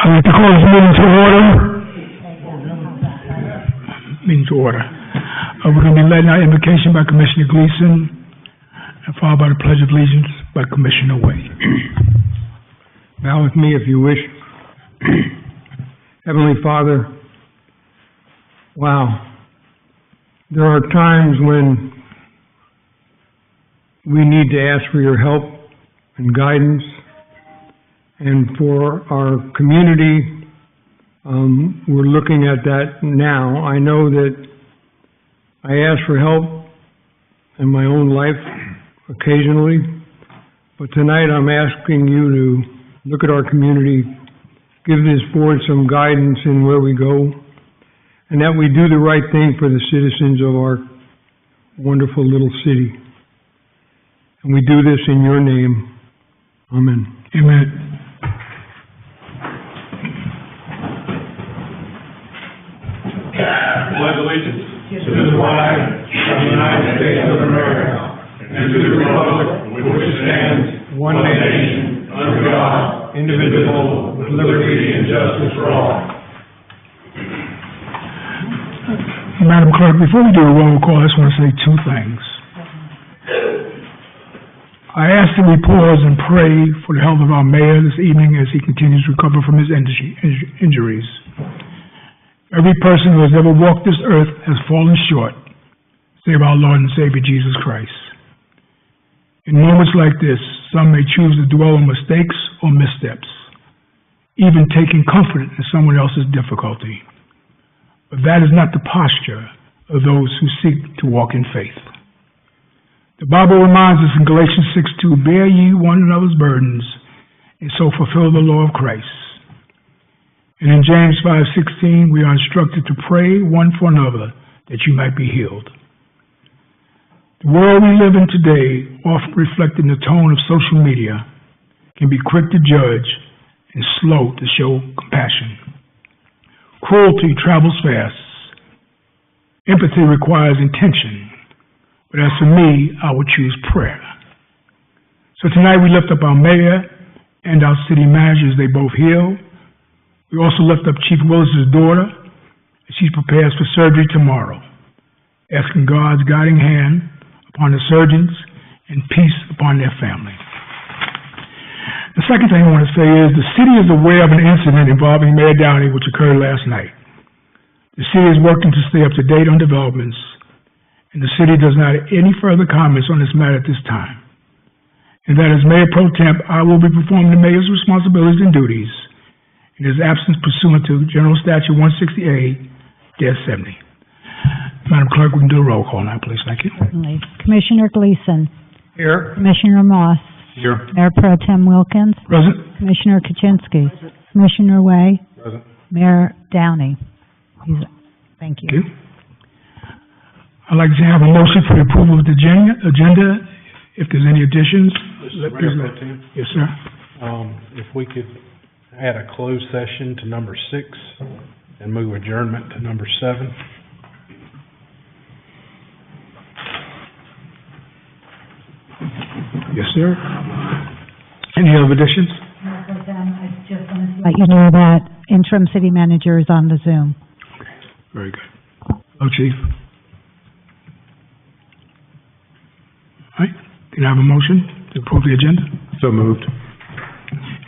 I'd like to call this meeting to order. Meeting to order. We're going to be led in our invocation by Commissioner Gleason and followed by the Pledge of Allegiance by Commissioner Way. Bow with me if you wish. Heavenly Father, wow, there are times when we need to ask for your help and guidance, and for our community, we're looking at that now. I know that I ask for help in my own life occasionally, but tonight I'm asking you to look at our community, give this board some guidance in where we go, and that we do the right thing for the citizens of our wonderful little city. And we do this in your name. Amen. Amen. Pledge allegiance to the flag of the United States of America and to the republic for which it stands, one nation, under God, indivisible, with liberty and justice for all. Madam Clerk, before we do a roll call, I just want to say two things. I ask that we pause and pray for the health of our mayor this evening as he continues to recover from his injuries. Every person who has ever walked this earth has fallen short, save our Lord and Savior Jesus Christ. In moments like this, some may choose to dwell on mistakes or missteps, even taking comfort in someone else's difficulty. But that is not the posture of those who seek to walk in faith. The Bible reminds us in Galatians 6:2, bear ye one another's burdens, and so fulfill the law of Christ. And in James 5:16, we are instructed to pray one for another that you might be healed. The world we live in today, often reflecting the tone of social media, can be quick to judge and slow to show compassion. Cruelty travels fast. Empathy requires intention. But as for me, I would choose prayer. So tonight we lift up our mayor and our city manager as they both heal. We also lift up Chief Willis' daughter as she prepares for surgery tomorrow, asking God's guiding hand upon the surgeons and peace upon their family. The second thing I want to say is the city is aware of an incident involving Mayor Downey which occurred last night. The city is working to stay up to date on developments, and the city does not have any further comments on this matter at this time. And that as Mayor Pro Temp, I will be performing the mayor's responsibilities and duties in his absence pursuant to General Statute 160A-70. Madam Clerk, we can do a roll call now, please. Thank you. Certainly. Commissioner Gleason. Here. Commissioner Moss. Here. Mayor Pro Tem Wilkins. Present. Commissioner Kaczynski. Commissioner Way. Present. Mayor Downey. Thank you. Thank you. I'd like to have a motion for the approval of the agenda. If there's any additions. Mayor Pro Tem, Yes, sir. if we could add a closed session to number 6 and move adjournment to number 7. Yes, sir. Any other additions? I just wanted to let you know that interim city manager is on the Zoom. Very good. Hello, Chief. All right. Can I have a motion to approve the agenda? So moved.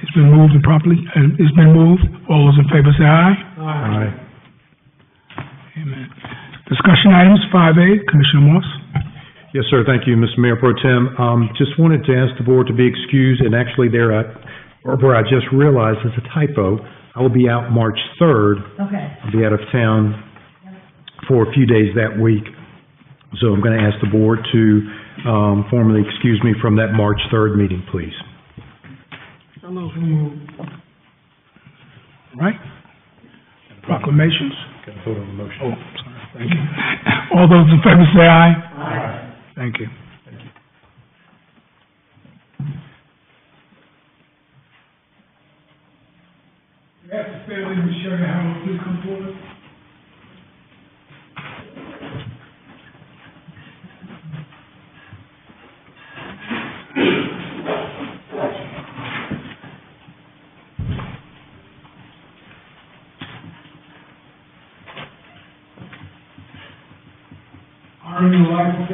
It's been moved and properly, it's been moved. All those in favor say aye. Aye. Amen. Discussion items, 5A, Commissioner Moss. Yes, sir. Thank you, Mr. Mayor Pro Tem. Just wanted to ask the board to be excused, and actually where I just realized there's a typo. I will be out March 3rd. Okay. I'll be out of town for a few days that week. So I'm going to ask the board to formally excuse me from that March 3rd meeting, please. All right. Proclamations. Can I vote on the motion? Oh, sorry. Thank you. All those in favor say aye. Aye. Thank you. Ask the family to show you how to come forward.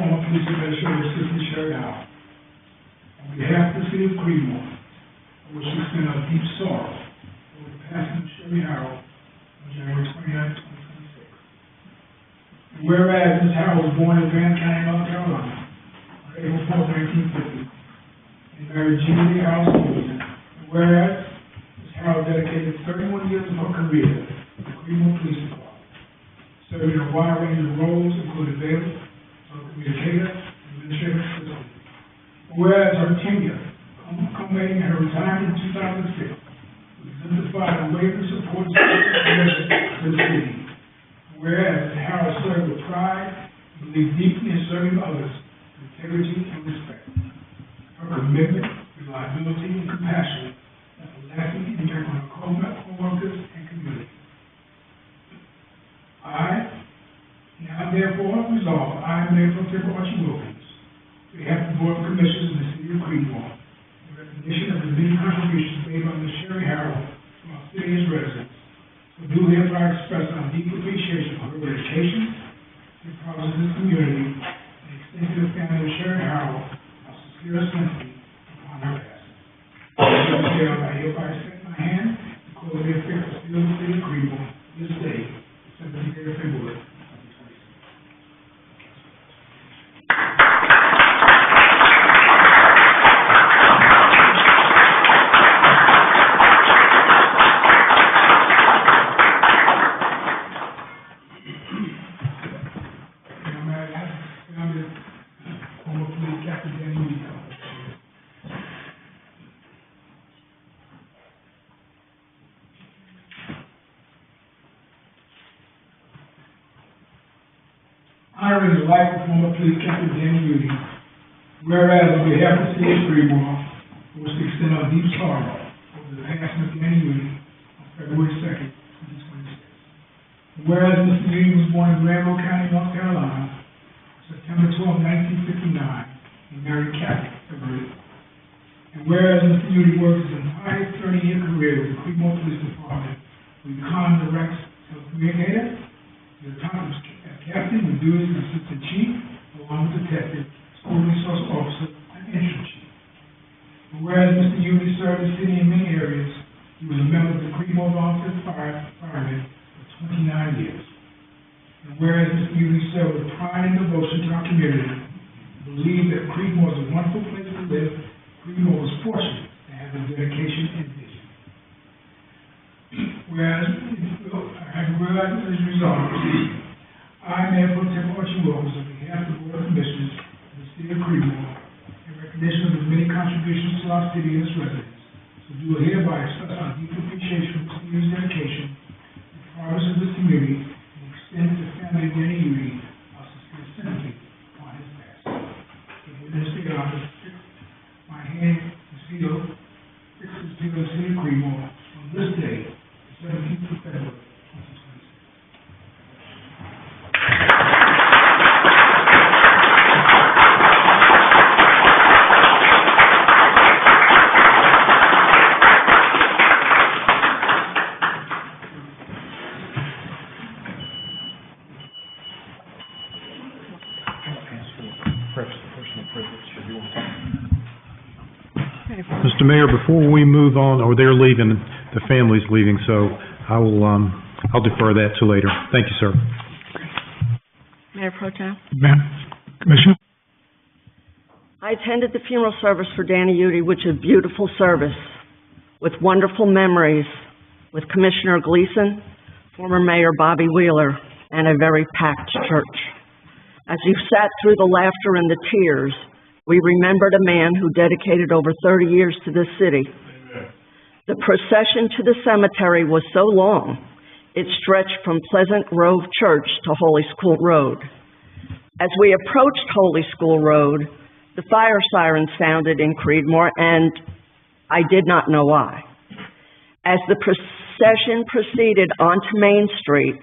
former police administrator, Assistant Sheriff Howell. On behalf of the city of Creedmoor, I wish to extend our deep sorrow over the passing of Sheriff Howell on January 29, 2026. And whereas Ms. Howell was born in Van County, North Carolina, on April 4, 1950, and married Jean Lee Howell Stevenson, and whereas Ms. Howell dedicated 31 years of her career to the Creedmoor Police Department, serving a wide range of roles, including bailiff, communicator, and administrative assistant. Whereas her tenure, culminating in her retirement in 2006, was exemplified in wavering support to the city. Whereas Howard served with pride and believed deeply in serving others with integrity and respect. Her commitment, reliability, and compassion left a lasting impact on her co-workers and community. I now therefore resolve, I, Mayor Pro Tem Archie Wilkins, on behalf of the Board of Commissioners in the city of Creedmoor, in recognition of the many contributions made by Ms. Sherry Harrell to our city and its residents, do hereby express our deep appreciation for her dedication to the progress of this community and extend to the family of Sherry Harrell our sincere sympathy upon her passing. I hereby extend my hand and call the affairs of the city of Creedmoor this day, 17th day of February. Honoring the life of former police captain Danny Udy, whereas on behalf of the city of Creedmoor, I wish to extend our deep sorrow over the passing of Danny Udy on February 2nd, 2026. Whereas Mr. Udy was born in Granville County, North Carolina, September 12, 1959, and married Kathy February. And whereas Mr. Udy worked his entire 30-year career with the Creedmoor Police Department, we con the ranks of communicator, the top of captain with duties as assistant chief, along with detective, school resource officer, and infantry chief. And whereas Mr. Udy served the city in many areas, he was a member of the Creedmoor Volunteer Firemen for 29 years. And whereas Mr. Udy served with pride and devotion to our community, believed that Creedmoor is a wonderful place to live, Creedmoor was fortunate to have his dedication and vision. Whereas, as resolved, I, Mayor Pro Tem Archie Wilkins, on behalf of the Board of Commissioners of the city of Creedmoor, in recognition of the many contributions to our city and its residents, do hereby express our deep appreciation for Mr. Udy's dedication to the progress of this community and extend to the family of Danny Udy our sincere sympathy upon his passing. The witness the honor, my hand and seal, fixes to the city of Creedmoor on this day, the 17th of February, 2026. Mr. Mayor, before we move on, or they're leaving, the family's leaving, so I'll defer that to later. Thank you, sir. Mayor Pro Tem. Ma'am, Commissioner? I attended the funeral service for Danny Udy, which is a beautiful service with wonderful memories with Commissioner Gleason, former Mayor Bobby Wheeler, and a very packed church. As you sat through the laughter and the tears, we remembered a man who dedicated over 30 years to this city. The procession to the cemetery was so long, it stretched from Pleasant Grove Church to Holy School Road. As we approached Holy School Road, the fire siren sounded in Creedmoor, and I did not know why. As the procession proceeded onto Main Street,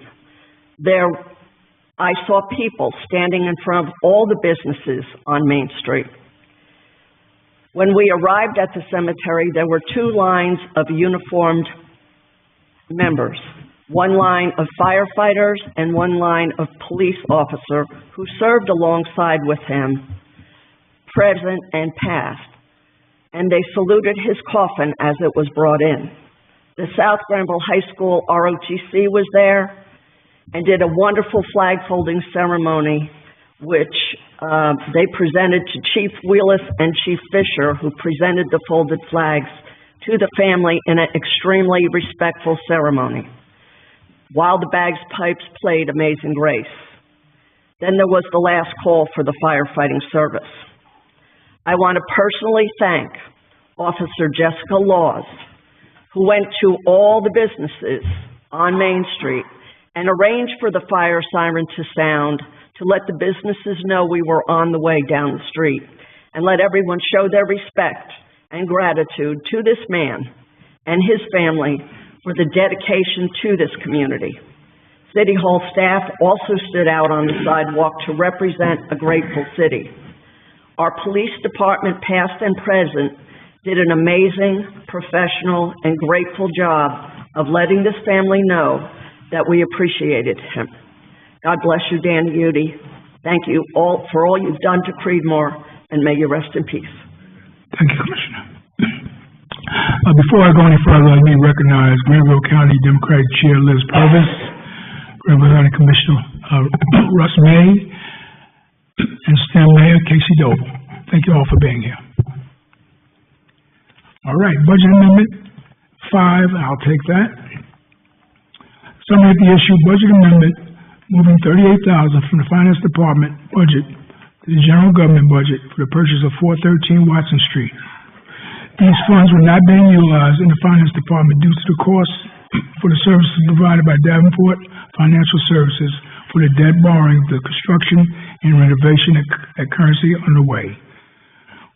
I saw people standing in front of all the businesses on Main Street. When we arrived at the cemetery, there were two lines of uniformed members. one line of firefighters and one line of police officer who served alongside with him, present and past, and they saluted his coffin as it was brought in. The South Granville High School ROTC was there and did a wonderful flag folding ceremony, which they presented to Chief Wheelis and Chief Fisher, who presented the folded flags to the family in an extremely respectful ceremony, while the bagpipes played Amazing Grace. Then there was the last call for the firefighting service. I want to personally thank Officer Jessica Laws, who went to all the businesses on Main Street and arranged for the fire siren to sound to let the businesses know we were on the way down the street, and let everyone show their respect and gratitude to this man and his family for the dedication to this community. City Hall staff also stood out on the sidewalk to represent a grateful city. Our police department, past and present, did an amazing, professional, and grateful job of letting this family know that we appreciated him. God bless you, Dan Udy. Thank you all for all you've done to Creedmoor, and may you rest in peace. Thank you, Commissioner. Before I go any further, let me recognize Granville County Democratic Chair Liz Purvis, Granville County Commissioner Russ May, and STEM Mayor Casey Doble. Thank you all for being here. All right, Budget Amendment 5, I'll take that. Summary of the issue, Budget Amendment moving $38,000 from the Finance Department budget to the General Government budget for the purchase of 413 Watson Street. These funds were not being utilized in the Finance Department due to the costs for the services provided by Davenport Financial Services for the debt borrowing, the construction and renovation at currently underway.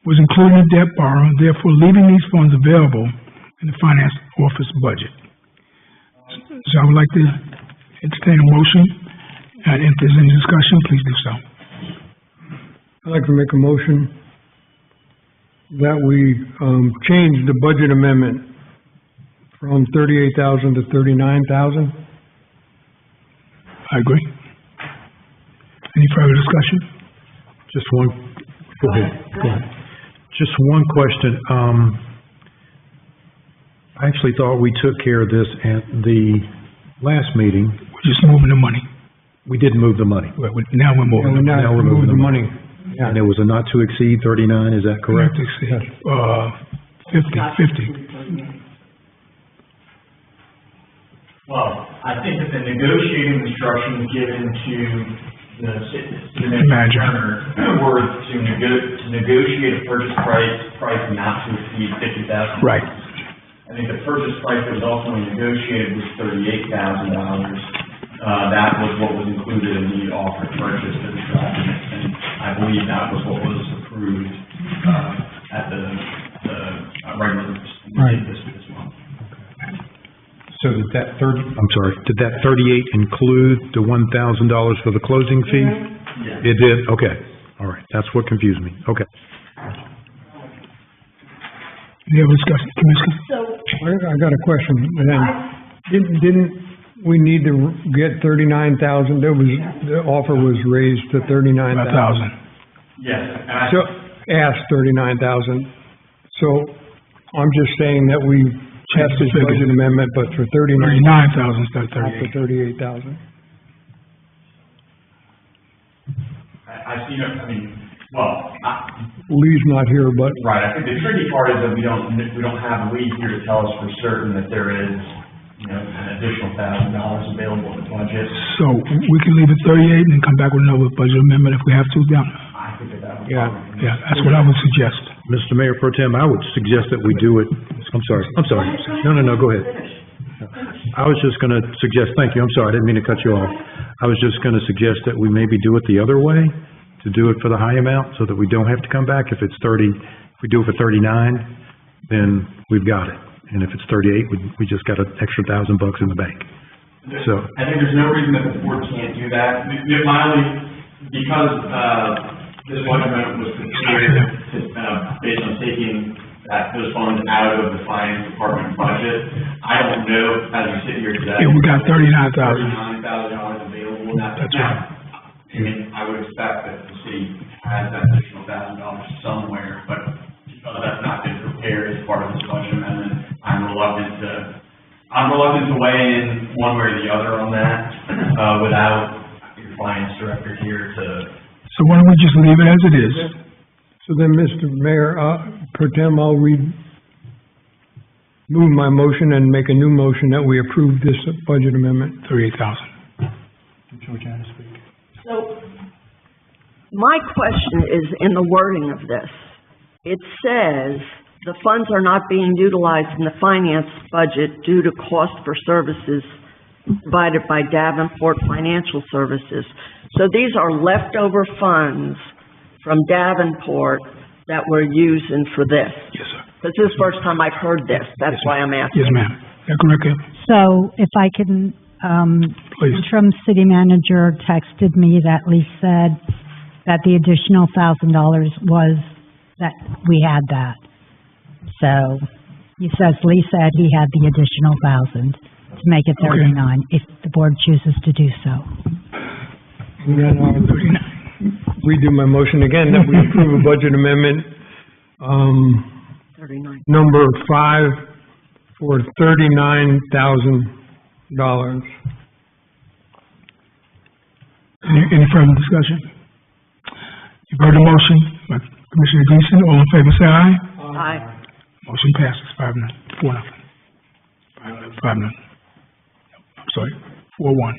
Was included in debt borrowing, therefore leaving these funds available in the Finance Office budget. So I would like to entertain a motion, and if there's any discussion, please do so. I'd like to make a motion that we change the budget amendment from $38,000 to $39,000. I agree. Any further discussion? Just one, go ahead. Just one question. I actually thought we took care of this at the last meeting. We're just moving the money. We didn't move the money. Now we're moving. Now we're moving the money. Yeah. And it was a not to exceed 39, is that correct? Not to exceed, 50. Well, I think that the negotiating instructions given to the city Manager. were to negotiate a purchase price not to exceed $50,000. Right. I think the purchase price that was ultimately negotiated was $38,000. That was what was included in the offer purchase for this document, and I believe that was what was approved at the regular meeting this month. So did that did that 38 include the $1,000 for the closing fee? Yeah. It did? Okay. All right. That's what confused me. Okay. Any other discussion, Commissioner? I got a question. Didn't we need to get $39,000? The offer was raised to $39,000. Yes. So, asked $39,000. So, I'm just saying that we passed this budget amendment, but for $39,000 instead of $38,000. I see, I mean, well, Lee's not here, but right, I think the tricky part is that we don't have Lee here to tell us for certain that there is, an additional $1,000 available in the budget. So we can leave it 38 and then come back with another budget amendment if we have to down. I think that would Yeah, that's what I would suggest. Mr. Mayor Pro Tem, I would suggest that we do it, I'm sorry. No, go ahead. I was just gonna suggest, thank you, I'm sorry, I didn't mean to cut you off. I was just gonna suggest that we maybe do it the other way, to do it for the high amount, so that we don't have to come back. If it's 30, if we do it for 39, then we've got it. And if it's 38, we just got an extra $1,000 in the bank. So, I think there's no reason that the board can't do that. Because, this budget amendment was prepared, based on taking those funds out of the finance department budget. I don't know, as we sit here today. Yeah, we got $39,000. $39,000 available, and That's right. I mean, I would expect that the city has that additional $1,000 somewhere, but that's not been prepared as part of this budget amendment. I'm reluctant to weigh in one way or the other on that, without your finance director here to. So why don't we just leave it as it is? So then, Mr. Mayor, pro tem, I'll move my motion and make a new motion that we approve this budget amendment. $38,000. Georgiana speak? So, my question is in the wording of this. It says the funds are not being utilized in the finance budget due to cost for services provided by Davenport Financial Services. So these are leftover funds from Davenport that we're using for this. Yes, sir. This is the first time I've heard this. That's why I'm asking. Yes, ma'am. Is that correct, Kim? So if I can, Please. interim city manager texted me that Lee said that the additional $1,000 was that we had that. So he says Lee said he had the additional 1,000 to make it 39 if the board chooses to do so. And then I'll redo my motion again, that we approve a budget amendment, 39. number 5 for $39,000. Any further discussion? You've heard the motion by Commissioner Gleason. All in favor, say aye. Aye. Motion passes 4-0. 5-0. I'm sorry, 4-1.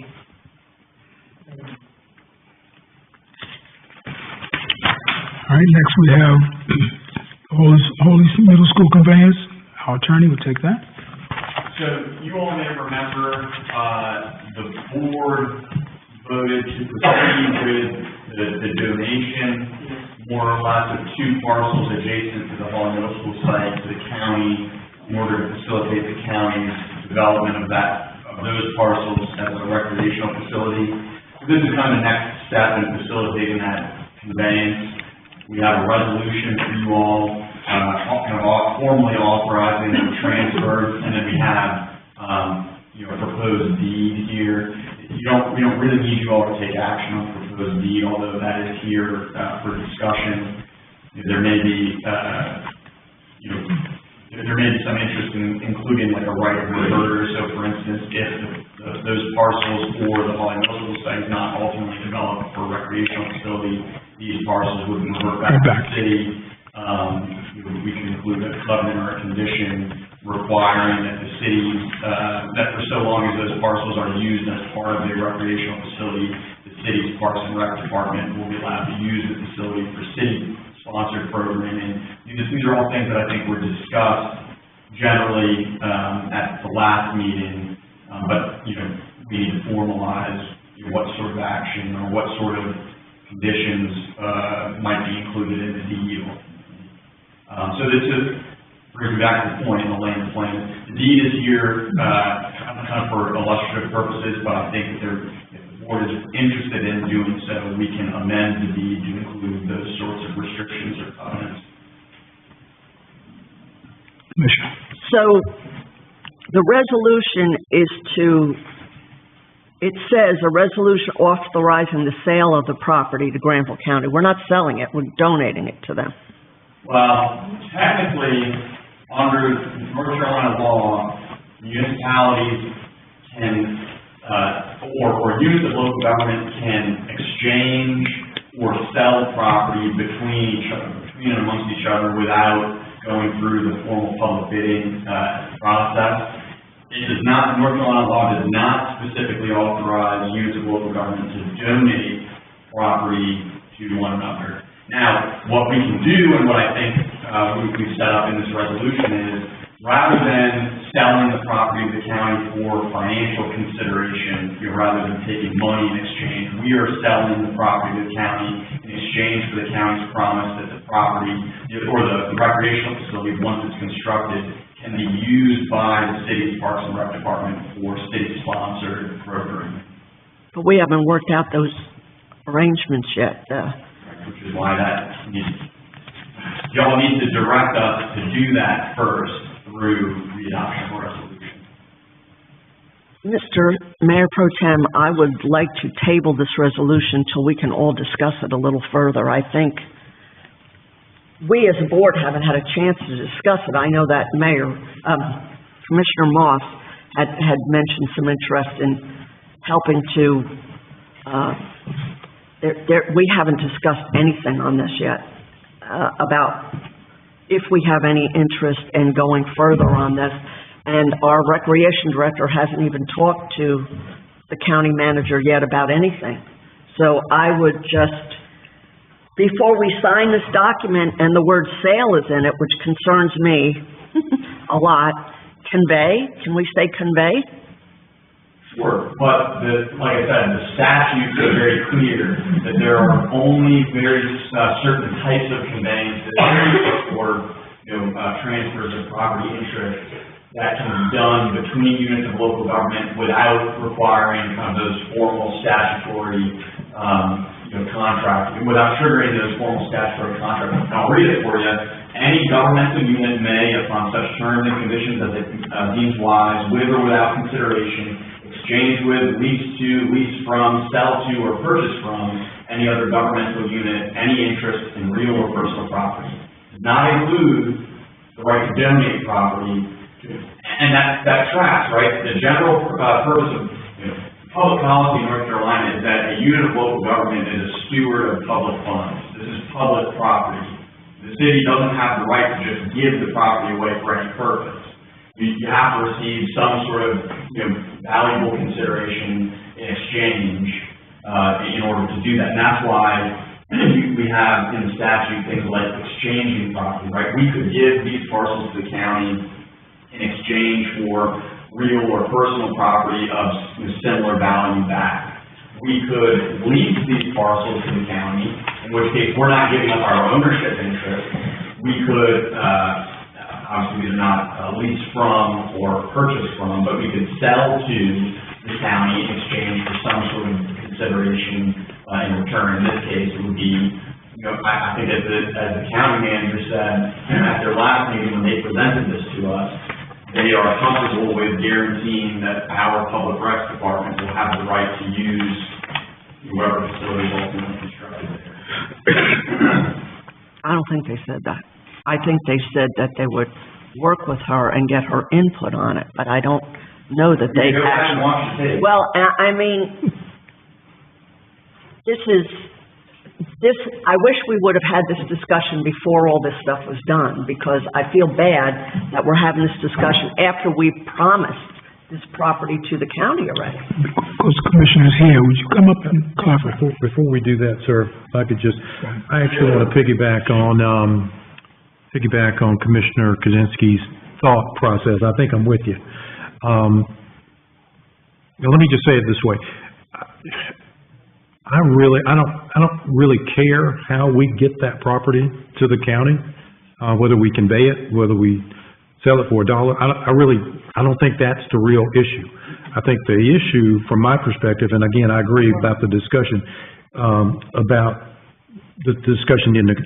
All right, next we have Holy Middle School conveyance. Our attorney will take that. So you all may remember, the board voted to proceed with the donation, more or less, of 2 parcels adjacent to the Hall Middle School site to the county in order to facilitate the county's development of those parcels as a recreational facility. So this is kind of the next step in facilitating that conveyance. We have a resolution for you all, formally authorizing the transfer, and then we have, a proposed deed here. We don't really need you all to take action on the proposed deed, although that is here, for discussion. There may be, there may be some interest in including like a right of reverter. So for instance, if those parcels or the Hall Middle School site is not ultimately developed for a recreational facility, these parcels would revert back to the city. We can include a covenant or a condition requiring that the city, that for so long as those parcels are used as part of a recreational facility, the city's Parks and Rec Department will be allowed to use the facility for city-sponsored programming. These are all things that I think were discussed generally at the last meeting, but we need to formalize what sort of action or what sort of conditions might be included in the deed. So this brings me back to the point in the land plan. The deed is here kind of for illustrative purposes, but I think that if the board is interested in doing so, we can amend the deed to include those sorts of restrictions or covenants. So the resolution is it says a resolution authorizing the sale of the property to Granville County. We're not selling it, we're donating it to them. Well, technically, under North Carolina law, municipalities can, or units of local government can exchange or sell property between and amongst each other without going through the formal public bidding process. It does not, North Carolina law does not specifically authorize units of local government to donate property to one another. Now, what we can do, and what I think we've set up in this resolution is, rather than selling the property to the county for financial consideration, rather than taking money in exchange, we are selling the property to the county in exchange for the county's promise that the property, or the recreational facility, once it's constructed, can be used by the city's Parks and Rec Department for city-sponsored programming. But we haven't worked out those arrangements yet. Which is why that needs y'all need to direct us to do that first through the adoption of a resolution. Mr. Mayor Pro Tem, I would like to table this resolution till we can all discuss it a little further. I think we as a board haven't had a chance to discuss it. I know that Commissioner Moss had mentioned some interest in helping to, we haven't discussed anything on this yet, about if we have any interest in going further on this. And our recreation director hasn't even talked to the county manager yet about anything. So I would just, before we sign this document and the word sale is in it, which concerns me a lot, convey, can we say convey? Sure, but like I said, the statutes are very clear that there are only very certain types of conveyances or, transfers of property interest that can be done between units of local government without requiring kind of those formal statutory, contracts, without triggering those formal statutory contracts. And I'll read it for you. Any governmental unit may, upon such terms and conditions as it deems wise, with or without consideration, exchange with, lease to, lease from, sell to, or purchase from any other governmental unit any interest in real or personal property. Does not include the right to donate property to, and that tracks, right? The general purpose of public policy in North Carolina is that a unit of local government is a steward of public funds. This is public property. The city doesn't have the right to just give the property away for any purpose. You have to receive some sort of valuable consideration in exchange in order to do that. And that's why we have in the statute things like exchanging property, right? We could give these parcels to the county in exchange for real or personal property of similar value back. We could lease these parcels to the county, in which case we're not giving up our ownership interest. We could, obviously these are not lease from or purchase from, but we could sell to the county in exchange for some sort of consideration in return. In this case, it would be, I think as the county manager said at their last meeting when they presented this to us, they are comfortable with guaranteeing that our public works department will have the right to use whoever facility is ultimately constructed there. I don't think they said that. I think they said that they would work with her and get her input on it, but I don't know that they actually. Well, I mean, I wish we would have had this discussion before all this stuff was done, because I feel bad that we're having this discussion after we promised this property to the county already. Because the commissioner's here, would you come up and clarify? Before we do that, sir, if I could just, I actually want to piggyback on Commissioner Kaczynski's thought process. I think I'm with you. Let me just say it this way. I don't really care how we get that property to the county, whether we convey it, whether we sell it for $1. I don't think that's the real issue. I think the issue, from my perspective, and again, I agree about the discussion,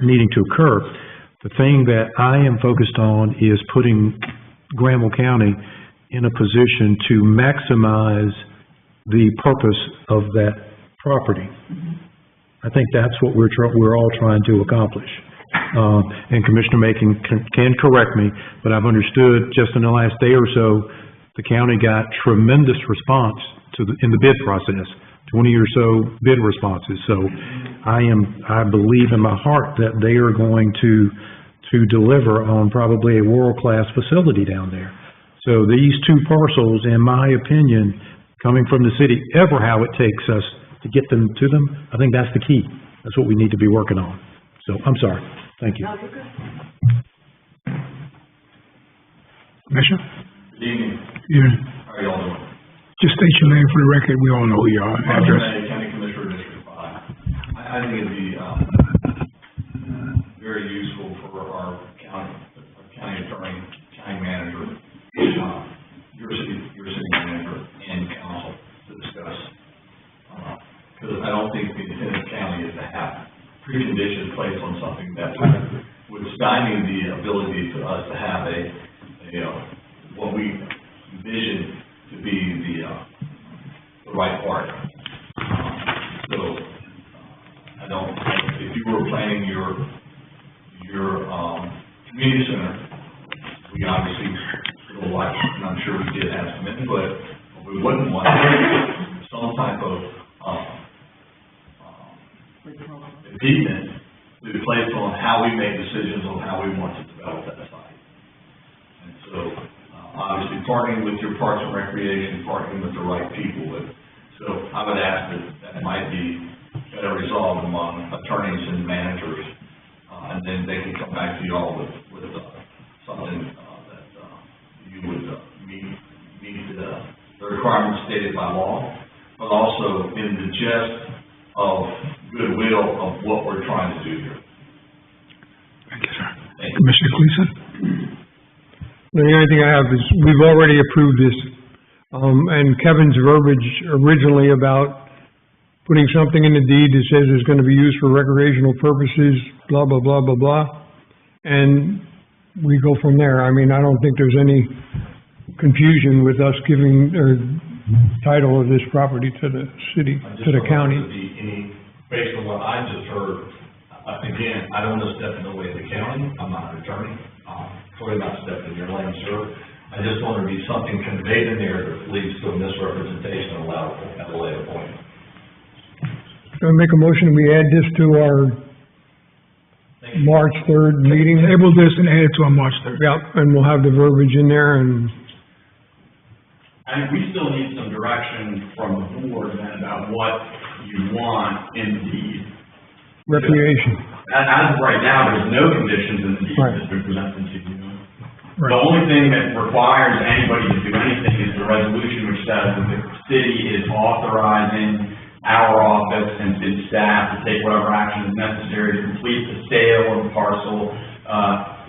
needing to occur. The thing that I am focused on is putting Granville County in a position to maximize the purpose of that property. I think that's what we're all trying to accomplish. And Commissioner Macon can correct me, but I've understood just in the last day or so, the county got tremendous response in the bid process, 20 or so bid responses. So I believe in my heart that they are going to deliver on probably a world-class facility down there. So these two parcels, in my opinion, coming from the city, ever how it takes us to get them to them, I think that's the key. That's what we need to be working on. So I'm sorry. Thank you. Commissioner? Good evening. Yeah. How are y'all doing? Just state your name for the record. We all know who you are. Address. County Commissioner, District 5. I think it'd be very useful for our county attorney, county manager, your city manager, and council to discuss. Because I don't think the intent of the county is to have preconditions placed on something that would stop stymied the ability for us to have what we envision to be the right part. So, I don't, if you were planning your community center, we obviously would like, and I'm sure we did have some input, but we wouldn't want some type of impediment to be placed on how we make decisions on how we want to develop that site. And so, obviously, partnering with your Parks and Recreation, partnering with the right people. So I would ask that might be better resolved among attorneys and managers, and then they can come back to you all with something that you would meet the requirements stated by law, but also in the gist of goodwill of what we're trying to do here. Thank you, sir. Commissioner Gleason? The only thing I have is, we've already approved this, and Kevin's verbiage originally about putting something in the deed that says it's gonna be used for recreational purposes, blah, blah, blah, blah, blah, and we go from there. I mean, I don't think there's any confusion with us giving, title of this property to the city, to the county. Based on what I just heard, again, I don't want to step in the way of the county. I'm not an attorney. Clearly not stepping in your lane, sir. I just want to be something conveyed in there that leads to a misrepresentation at a later point. Can I make a motion, we add this to our March 3rd meeting? Table this and add it to our March 3rd. Yep, and we'll have the verbiage in there, and And we still need some direction from the board then about what you want in the deed. recreation. As of right now, there's no conditions in the deed Right. that's been presented to you. Right. The only thing that requires anybody to do anything is the resolution which says that the city is authorizing our office and city staff to take whatever action is necessary to complete the sale of the parcel,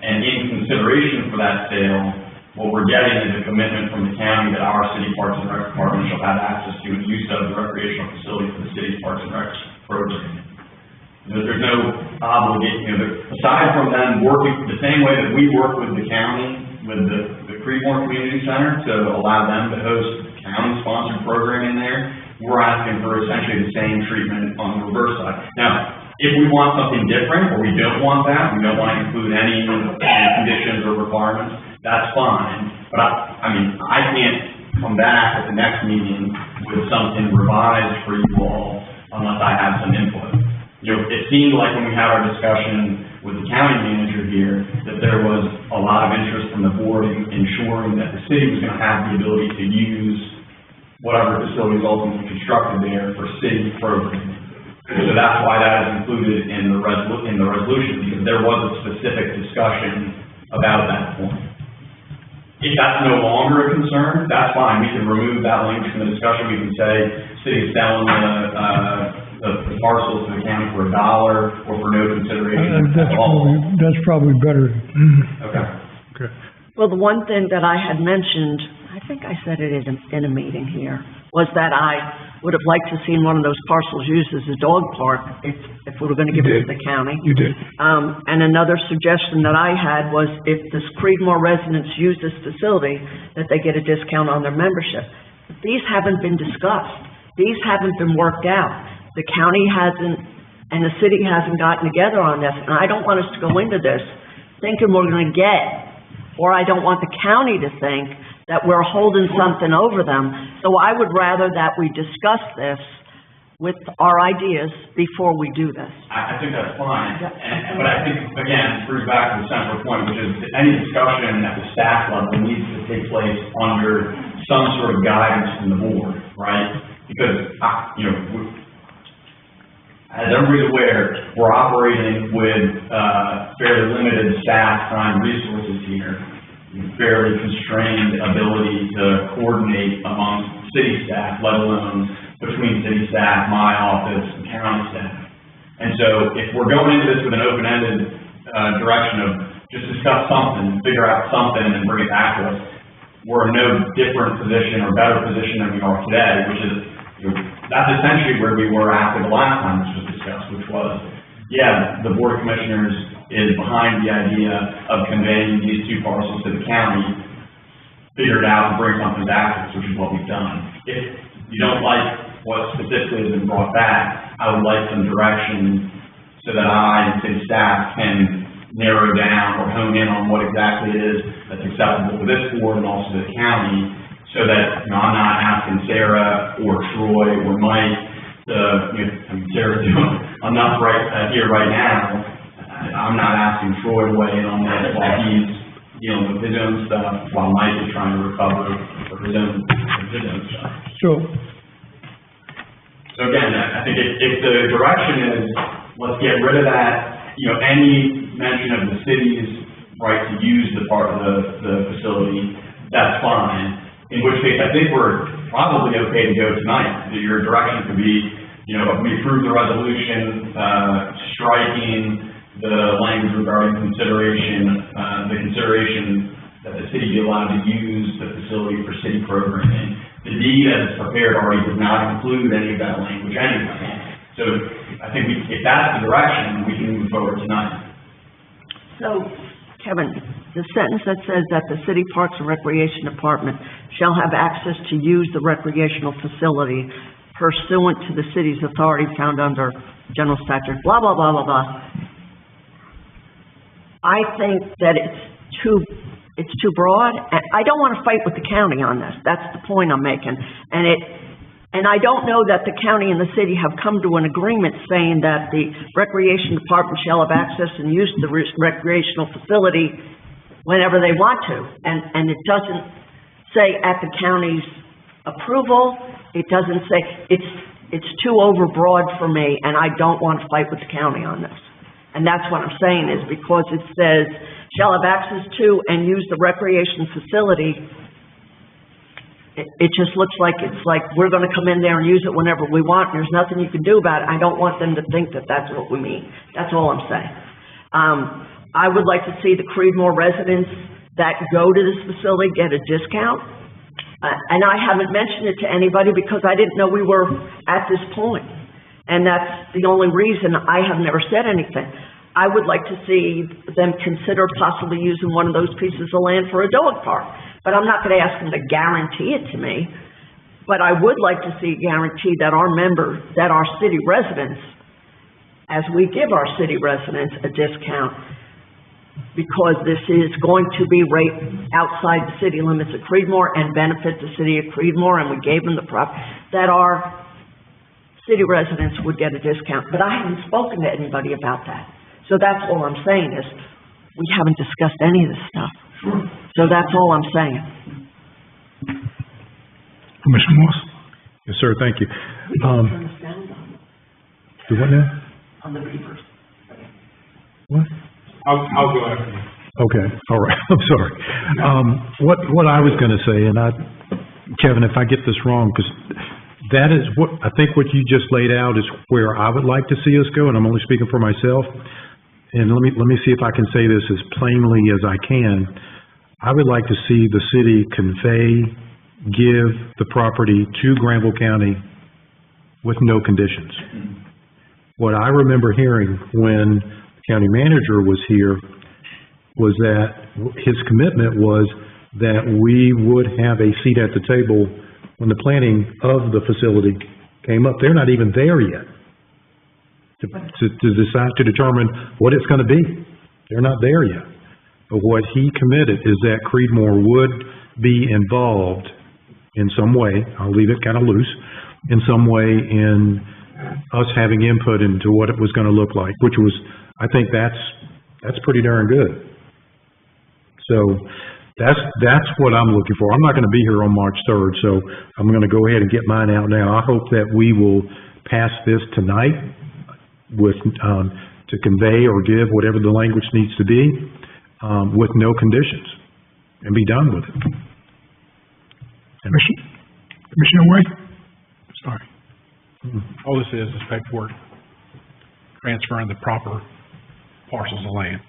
and in consideration for that sale, what we're getting is a commitment from the county that our city Parks and Rec department shall have access to and use of the recreational facility for the city's Parks and Rec program. There's no obligation, aside from them working the same way that we work with the county, with the Creedmoor Community Center, to allow them to host county-sponsored programming there, we're asking for essentially the same treatment on the reverse side. Now, if we want something different, or we don't want that, we don't want to include any conditions or requirements, that's fine. But I can't come back at the next meeting with something revised for you all unless I have some input. It seemed like when we had our discussion with the county manager here, that there was a lot of interest from the board in ensuring that the city was gonna have the ability to use whatever facilities ultimately constructed there for city programming. So that's why that is included in the resolution, because there was a specific discussion about that point. If that's no longer a concern, that's fine, we can remove that language from the discussion, we can say, city is selling the parcels to the county for $1 or for no consideration at all. That's probably better. Okay. Well, the one thing that I had mentioned, I think I said it in a meeting here, was that I would have liked to seen one of those parcels used as a dog park if we were gonna give it to the county. You did. And another suggestion that I had was if this Creedmoor residents use this facility, that they get a discount on their membership. These haven't been discussed. These haven't been worked out. The county hasn't, and the city hasn't gotten together on this, and I don't want us to go into this thinking we're gonna get, or I don't want the county to think that we're holding something over them. So I would rather that we discuss this with our ideas before we do this. I think that's fine, but I think, again, it brings back to the central point, which is any discussion at the staff level needs to take place under some sort of guidance from the board, right? Because, as everybody's aware, we're operating with fairly limited staff time resources here, fairly constrained ability to coordinate among city staff, let alone between city staff, my office, and county staff. And so if we're going into this with an open-ended direction of just discuss something, figure out something, and then bring it back to us, we're in no different position or better position than we are today, which is, that's essentially where we were after the last time this was discussed, which was, yeah, the Board of Commissioners is behind the idea of conveying these two parcels to the county, figure it out and bring something back to us, which is what we've done. If you don't like what specifically has been brought back, I would like some direction so that I and city staff can narrow down or hone in on what exactly it is that's acceptable for this board and also the county, so that, I'm not asking Sarah or Troy or Mike to, Sarah's doing enough here right now. I'm not asking Troy to weigh in on this while he's dealing with his own stuff, while Mike is trying to recover for his own stuff. So again, I think if the direction is, let's get rid of that, any mention of the city's right to use the part of the facility, that's fine. In which case, I think we're probably okay to go tonight. Your direction could be, we approve the resolution, striking the language regarding the consideration that the city be allowed to use the facility for city programming. The deed as prepared already does not include any of that language anyway. So I think if that's the direction, we can move forward tonight. So, Kevin, the sentence that says that the City Parks and Recreation Department shall have access to use the recreational facility pursuant to the city's authority found under general statute, blah, blah, blah, blah, blah. I think that it's too broad. I don't want to fight with the county on this. That's the point I'm making. And I don't know that the county and the city have come to an agreement saying that the recreation department shall have access and use the recreational facility whenever they want to. And it doesn't say at the county's approval. It doesn't say, it's too overbroad for me, and I don't want to fight with the county on this. And that's what I'm saying, is because it says shall have access to and use the recreation facility. It just looks like it's like we're going to come in there and use it whenever we want, and there's nothing you can do about it. I don't want them to think that that's what we mean. That's all I'm saying. I would like to see the Creedmoor residents that go to this facility get a discount. And I haven't mentioned it to anybody because I didn't know we were at this point. And that's the only reason I have never said anything. I would like to see them consider possibly using one of those pieces of land for a dog park. But I'm not going to ask them to guarantee it to me. But I would like to see a guarantee that our city residents, as we give our city residents a discount, because this is going to be right outside the city limits of Creedmoor and benefit the city of Creedmoor, and we gave them the that our city residents would get a discount. But I haven't spoken to anybody about that. So that's all I'm saying is we haven't discussed any of this stuff. So that's all I'm saying. Commissioner Morse? Yes, sir, thank you. Turn the sound on. Do what now? On the reverse. What? I'll go after you. Okay, all right, I'm sorry. What I was gonna say, and Kevin, if I get this wrong, because that is I think what you just laid out is where I would like to see us go, and I'm only speaking for myself. And let me see if I can say this as plainly as I can. I would like to see the city give the property to Granville County with no conditions. What I remember hearing when the county manager was here was that his commitment was that we would have a seat at the table when the planning of the facility came up. They're not even there yet to decide, to determine what it's going to be. They're not there yet. But what he committed is that Creedmoor would be involved in some way, I'll leave it kind of loose, in some way in us having input into what it was going to look like, which was, I think that's pretty darn good. So that's what I'm looking for. I'm not going to be here on March 3rd, so I'm going to go ahead and get mine out now. I hope that we will pass this tonight with, to convey or give whatever the language needs to be, with no conditions, and be done with it. Commissioner White? Sorry. All this is paperwork, transferring the proper parcels of land.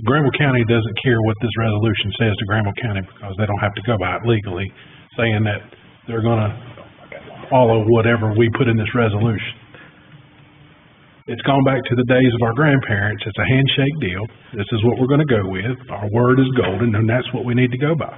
Granville County doesn't care what this resolution says to Granville County because they don't have to go by it legally, saying that they're gonna follow whatever we put in this resolution. It's gone back to the days of our grandparents. It's a handshake deal. This is what we're gonna go with. Our word is golden, and that's what we need to go by.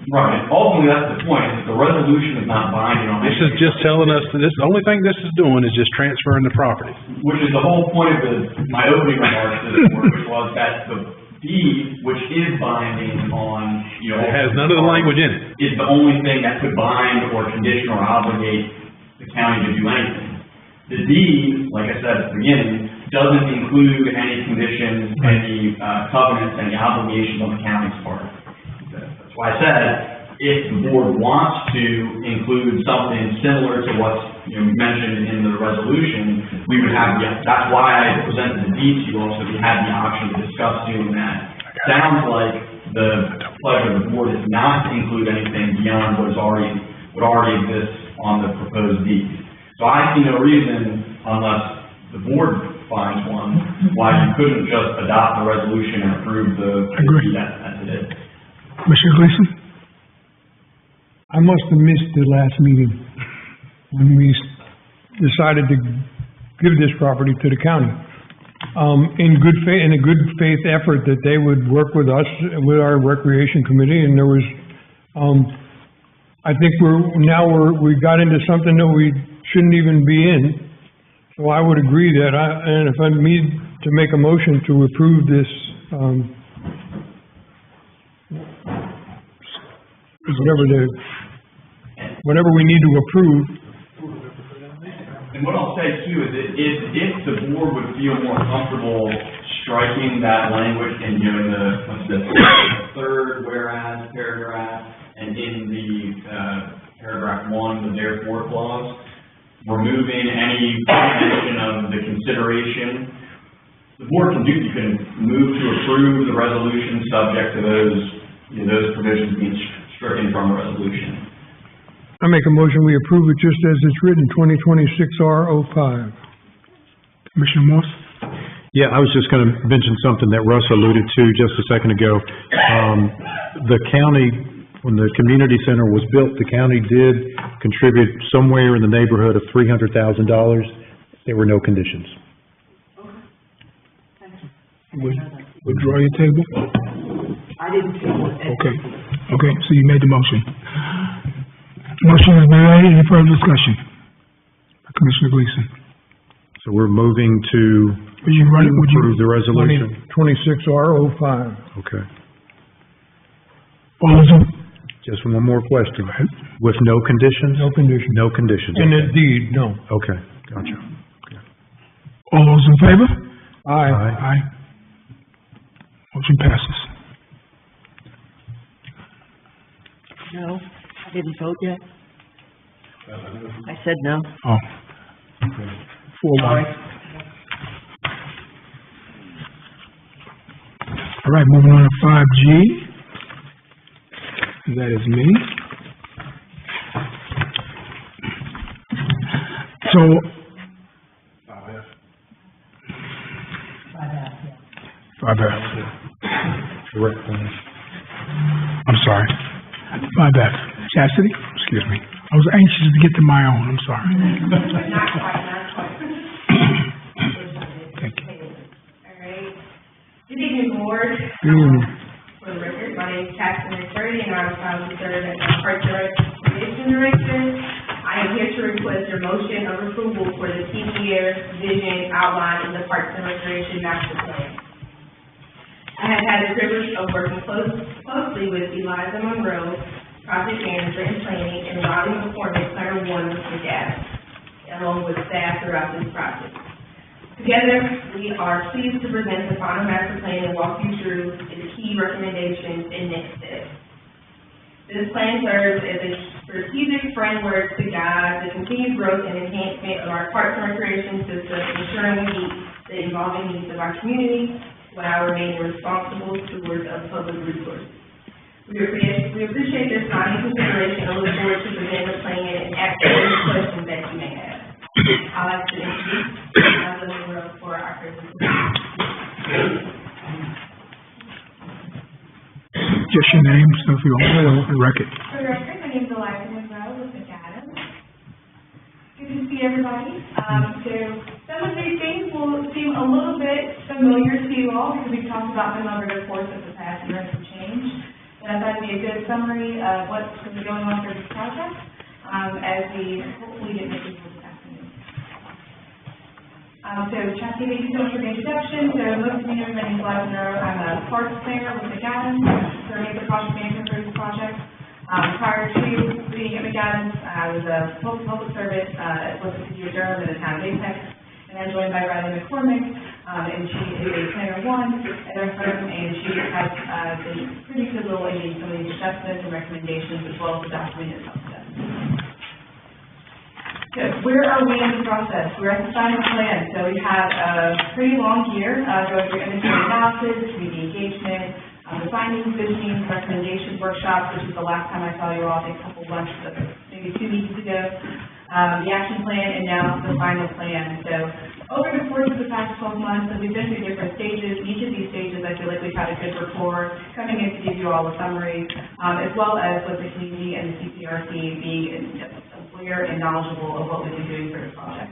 Right, ultimately, that's the point, is the resolution is not binding on. This is just telling us that the only thing this is doing is just transferring the property. Which is the whole point of my opening remarks to this board, which was that the deed, which is binding on, It has none of the language in it. is the only thing that could bind or condition or obligate the county to do anything. The deed, like I said at the beginning, doesn't include any conditions, any covenants, any obligations on the county's part. That's why I said, if the board wants to include something similar to what's, mentioned in the resolution, we would have, that's why I presented the deed to you all, so we had the option to discuss doing that. Sounds like the pleasure of the board is not to include anything beyond what already exists on the proposed deed. So I see no reason, unless the board finds one, why you couldn't just adopt the resolution and approve the deed as it is. Commissioner Gleason? I must have missed the last meeting when we decided to give this property to the county. In a good faith effort that they would work with us, with our recreation committee, and there was, I think we got into something that we shouldn't even be in. So I would agree that and if I need to make a motion to approve this, whatever we need to approve. And what I'll say too is that if the board would feel more comfortable striking that language in, in the third whereas paragraph and in the paragraph 1, the therefore clause, removing any mention of the consideration, the board you can move to approve the resolution subject to those provisions being stricken from the resolution. I make a motion, we approve it just as it's written, 2026 R05. Commissioner Morse? Yeah, I was just gonna mention something that Russ alluded to just a second ago. The county, when the community center was built, the county did contribute somewhere in the neighborhood of $300,000. There were no conditions. Withdraw your table? I didn't see it. Okay, so you made the motion. Motion has been made. Any further discussion? Commissioner Gleason? So we're moving to approve the resolution. 26 R05. Okay. All those in, Just one more question. With no conditions? No condition. No conditions. In the okay. deed, no. Okay, gotcha. all those in favor? Aye. Aye. Motion passes. No, I didn't vote yet. I said no. Oh. 4-1. All right, moving on to 5G. That is me. So. 5F. Correct. I'm sorry. 5F. Chastity? Excuse me. I was anxious to get to my own. I'm sorry. Not quite. Thank you. All right. Good evening, board. For the record, my name is Chastity McCurdy, and I'm proud to serve as the Parks and Recreation Director. I am here to request your motion of approval for the 10-year vision outlined in the Parks and Recreation Master Plan. I have had the privilege of working closely with Eliza Monroe, project manager in planning, and Ronnie McCormick, planner 1 with McAdams, along with staff throughout this project. Together, we are pleased to present the final master plan and walk you through its key recommendations and next steps. This plan serves as a strategic framework to guide the continued growth and enhancement of our parks and recreation system, ensuring we meet the evolving needs of our community while remaining responsible stewards of public resources. We appreciate your time and consideration and look forward to presenting the plan and answering any questions that you may have. I'd like to introduce Eliza Monroe for our presentation. Just your name, so if you want to record. For the record, my name is Eliza Monroe with McAdams. Good to see everybody. So Some of these things will seem a little bit familiar to you all because we've talked about them over the course of the past year of change. And I thought it'd be a good summary of what's going to be going on for this project as we hopefully get moving this afternoon. So Chastity, thank you so much for the introduction. So most of you know, my name is Liza Monroe. I'm a parks planner with McAdams, serving as the project manager for this project. Prior to being at McAdams, I was a public service with the city of Durham and the town of Apex. And I'm joined by Riley McCormick, and she is a planner one at our firm, and she has been pretty pivotal in some of these assessments and recommendations as well as the document itself. So where are we in the process? We're at the final plan. So we had a pretty long year going through inventory analysis, community engagement, the findings, visioning, recommendations workshops, which is the last time I saw you all, I think a couple months, maybe 2 weeks ago. The action plan, and now the final plan. So over the course of the past 12 months, we've been through different stages. Each of these stages, I feel like we've had a good rapport coming in to give you all a summary, as well as with the community and the CCRC being aware and knowledgeable of what we've been doing for this project.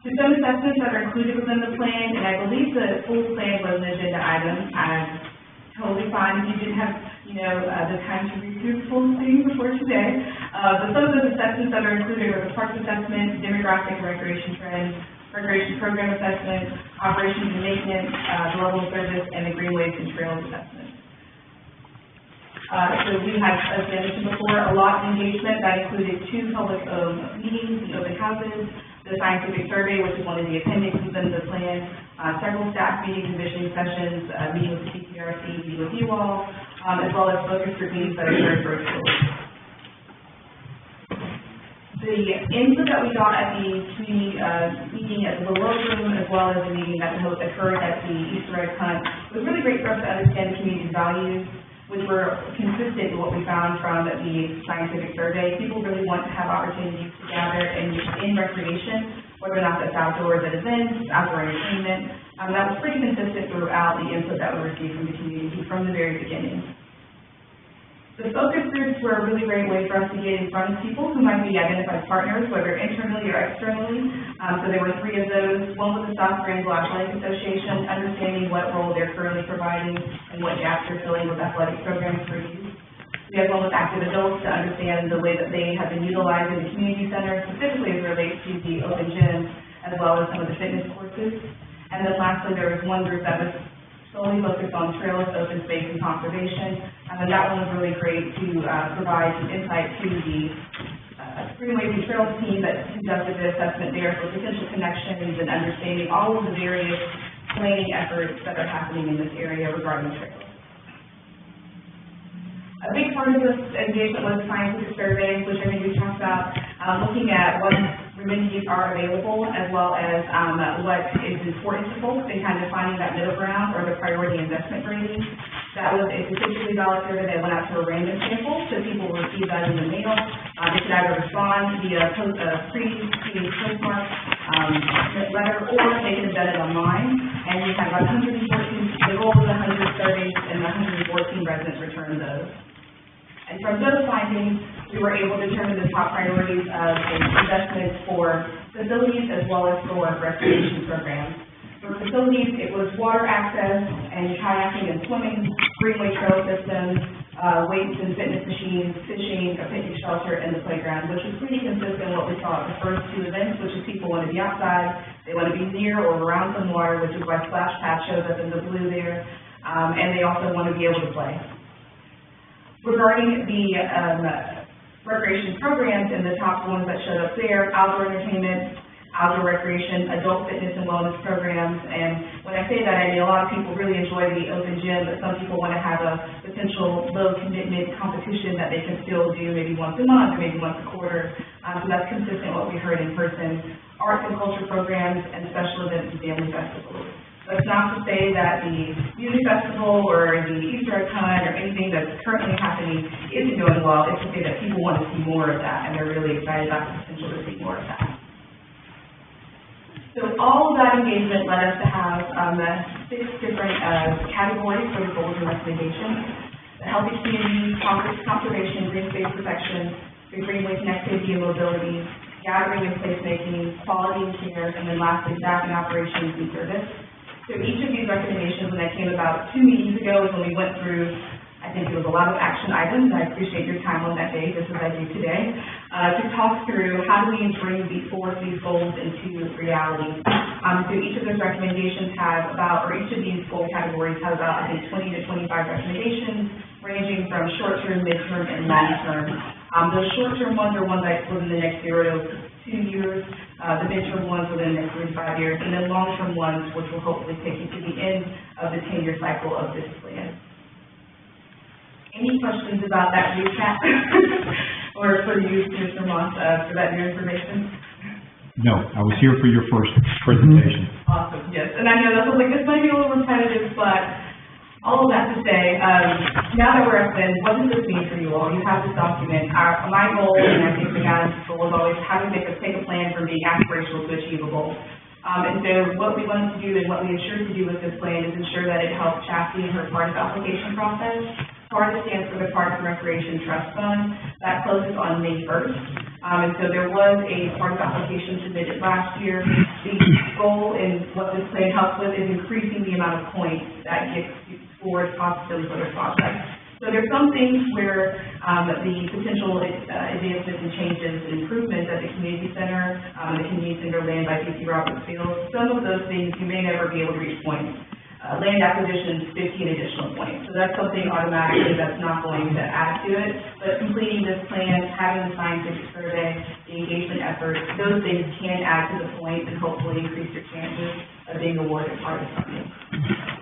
So some assessments that are included within the plan, and I believe the full plan was an agenda item. I'm totally fine if you didn't have, the time to read through the full thing before today. But some of those assessments that are included are the parks assessment, demographic and recreation trends, recreation program assessment, operations and maintenance, the level of service, and the greenways and trails assessment. So we had, as I mentioned before, a lot of engagement that included 2 public meetings and open houses, the scientific survey, which is one of the appendixes within the plan, several staff meetings and visioning sessions, meeting with the CCRC, meeting with you all, as well as focus group meetings that occurred virtually. The input that we got at the community meeting at the below room, as well as the meeting that occurred at the Easter egg hunt, was really great for us to understand the community's values, which were consistent with what we found from the scientific survey. People really want to have opportunities to gather in recreation, whether or not that's outdoors at events, outdoor entertainment. That was pretty consistent throughout the input that we received from the community from the very beginning. The focus groups were a really great way for us to get in front of people who might be identified partners, whether internally or externally. So there were 3 of those. One was the South Grand Athletic Association, understanding what role they're currently providing and what gaps they're filling with athletic programs for youth. We had one with active adults to understand the way that they have been utilized in the community center, specifically as it relates to the open gym, as well as some of the fitness courses. And then lastly, there was one group that was solely focused on trails, open space, and conservation. And that one was really great to provide some insight to the Greenways and Trails team that conducted the assessment there for potential connections and understanding all of the various planning efforts that are happening in this area regarding trails. A big part of this engagement was the scientific survey, which I think we talked about, looking at what amenities are available, as well as what is important to folks, and kind of finding that middle ground or the priority investment rating. That was a statistically valid survey that went out to a random sample, so people received that in the mail. They could either respond via postmark letter, or they could have done it online. And we had about 114, the goal was 100 surveys, and 114 residents returned those. And from those findings, we were able to determine the top priorities of investments for facilities as well as for recreation programs. For facilities, it was water access and kayaking and swimming, greenway trail systems, weights and fitness machines, fishing, a picnic shelter, and the playground, which was pretty consistent with what we saw at the first 2 events, which is people want to be outside, they want to be near or around some water, which is why Splash Pad shows up in the blue there, and they also want to be able to play. Regarding the recreation programs and the top ones that showed up there, outdoor entertainment, outdoor recreation, adult fitness and wellness programs, and when I say that, I mean a lot of people really enjoy the open gym, but some people want to have a potential low commitment competition that they can still do maybe once a month or maybe once a quarter. So that's consistent with what we heard in person. Arts and culture programs and special events and family festivals. That's not to say that the music festival or the Easter egg hunt or anything that's currently happening isn't going well. It's to say that people want to see more of that, and they're really excited about the potential to see more of that. So all of that engagement led us to have 6 different categories for the goals and recommendations: the healthy community, conservation, green space protection, the greenway connectivity and mobility, gathering and placemaking, quality and care, and then lastly, staff and operations and service. So each of these recommendations, when that came about 2 meetings ago, is when we went through, I think there was a lot of action items, and I appreciate your time on that day, just as I do today, to talk through how do we bring these goals into reality. So each of those recommendations have about, or each of these goal categories has about, I think, 20 to 25 recommendations, ranging from short-term, mid-term, and long-term. Those short-term ones are ones like within the next 0 to 2 years, the mid-term ones within the next 3 to 5 years, and then long-term ones, which will hopefully take you to the end of the 10-year cycle of this plan. Any questions about that recap? Or for you, Mr. Moss, for that new information? No, I was here for your first presentation. Awesome, yes. And I know that was like, this might be a little repetitive, but all of that to say, now that we're at the end, what does this mean for you all? You have this document. My goal, and I think the guys' goal is always how to take a plan from being aspirational to achievable. And so what we want to do and what we ensure to do with this plan is ensure that it helps Chastity in her Parks application process. PART stands for the Parks and Recreation Trust Fund. That closes on May 1st. And so there was a Parks application submitted last year. The goal and what this plan helps with is increasing the amount of points that gets towards possibilities for the project. So there's some things where the potential advancements and changes and improvements at the community center, the community center land by BC Roberts Field, some of those things you may never be able to reach points. Land acquisition is 15 additional points. So that's something automatically that's not going to add to it. But completing this plan, having the scientific survey, the engagement efforts, those things can add to the points and hopefully increase your chances of being awarded part of something.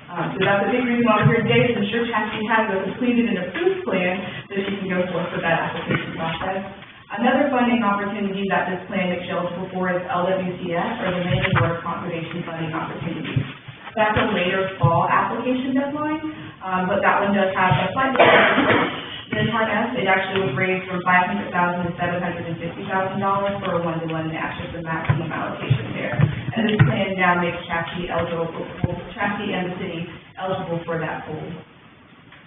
So that's a big reason why we're here today, is ensure Chastity has a completed and approved plan that you can go forth with that application process. Another funding opportunity that this plan makes you eligible for is LWCF, or the Land and Water Conservation Funding Opportunity. That's a later fall application deadline, but that one does have a slightly different than Part F. It actually was raised from $500,000 to $750,000 for a 1-to-1 match, is the maximum allocation there. And this plan now makes Chastity eligible for, Chastity and the city eligible for that goal.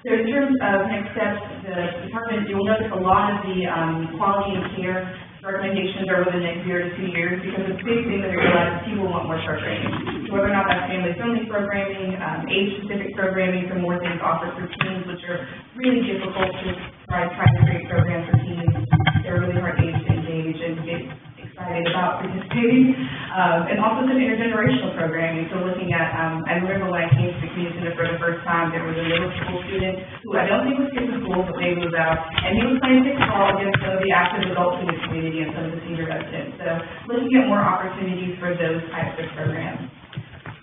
So in terms of next steps, the department, you'll notice a lot of the quality and care recommendations are within the next 0 to 2 years, because the big thing that we realize is people want more programming. So whether or not that's family-friendly programming, age-specific programming, for more things offered for teens, which are really difficult to try to create programs for teens. They're really hard age to engage and get excited about participating. And also some intergenerational programming. So looking at, I remember when I came to the community center for the first time, there was a middle school student who I don't think was skipping school, but maybe was out, and he was playing kickball against some of the active adults in the community and some of the senior residents. So looking at more opportunities for those types of programs.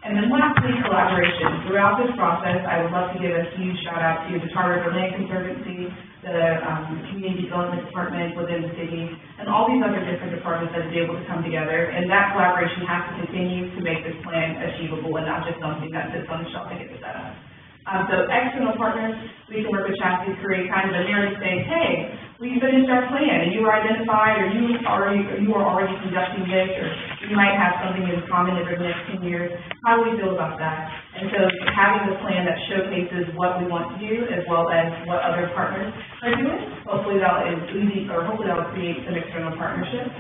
And then lastly, collaboration. Throughout this process, I would love to give a huge shout out to the Tar River Land Conservancy, the Community Development Department within the city, and all these other different departments that are able to come together. And that collaboration has to continue to make this plan achievable and not just something that sits on the shelf and gets set up. So external partners, we can work with Chastity to create kind of a narrative saying, hey, we finished our plan and you were identified, or you are already conducting this, or you might have something in common over the next 10 years. How do we feel about that? And so having a plan that showcases what we want to do as well as what other partners are doing, hopefully that will create some external partnerships.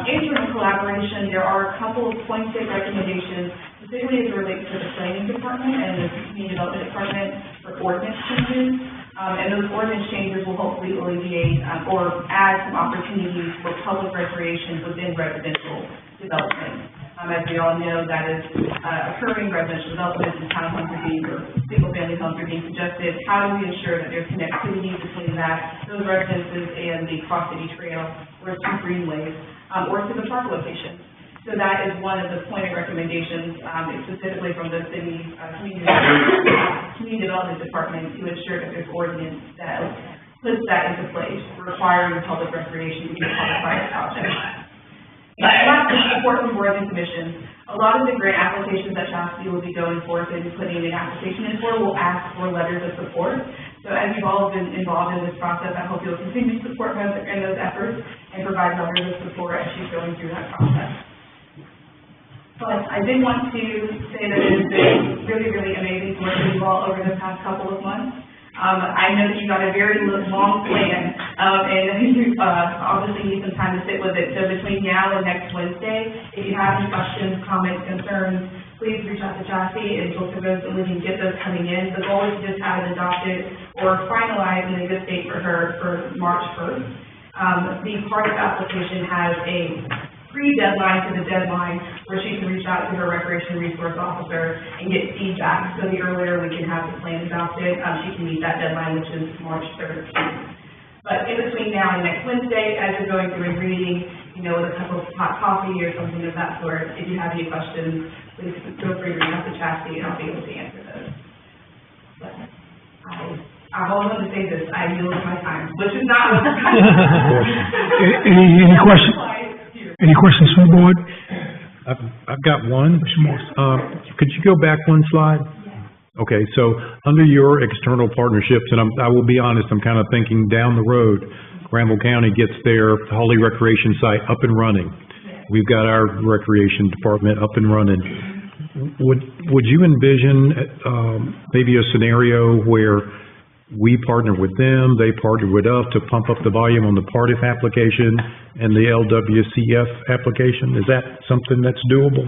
Internal collaboration, there are a couple of pointed recommendations, specifically as it relates to the planning department and the community development department for ordinance changes. And those ordinance changes will hopefully alleviate or add some opportunities for public recreation within residential development. As we all know, that is occurring. Residential development and townhomes are being, or single-family homes are being congested. How do we ensure that there's connectivity between those residences and the Cross-City Trail, or two greenways, or to the park location? So that is one of the pointed recommendations, specifically from the city community development department, to ensure that there's ordinance that puts that into place, requiring public recreation to be a public-private project. Lastly, support from boards and commissions. A lot of the grant applications that Chastity will be going forth and putting an application in for will ask for letters of support. So as you've all been involved in this process, I hope you'll continue to support her in those efforts and provide letters of support as she's going through that process. But I did want to say that it has been really, really amazing to work with you all over the past couple of months. I know that you got a very long plan And you, obviously need some time to sit with it. So between now and next Wednesday, if you have any questions, comments, concerns, please reach out to Chastity and she'll those and we can get those coming in. The goal is to just have it adopted or finalized in a good state for her for March 1st. The Cardiff application has a pre-deadline to the deadline where she can reach out to her recreation resource officer and get feedback. So the earlier we can have the plan adopted, she can meet that deadline, which is March 13th. But in between now and next Wednesday, as you're going through and reading, you know, with a cup of hot coffee or something of that sort, if you have any questions, please feel free to reach out to Chastity and I'll be able to answer those. But I've always wanted to say this, I yield my time, which is not what Any questions? Any questions from the board? I've got one. Could you go back one slide? Okay, so under your external partnerships, and I will be honest, I'm kind of thinking down the road, Granville County gets their Holly Recreation Site up and running. We've got our recreation department up and running. Would you envision maybe a scenario where we partner with them, they partner with us to pump up the volume on the Cardiff application and the LWCF application? Is that something that's doable?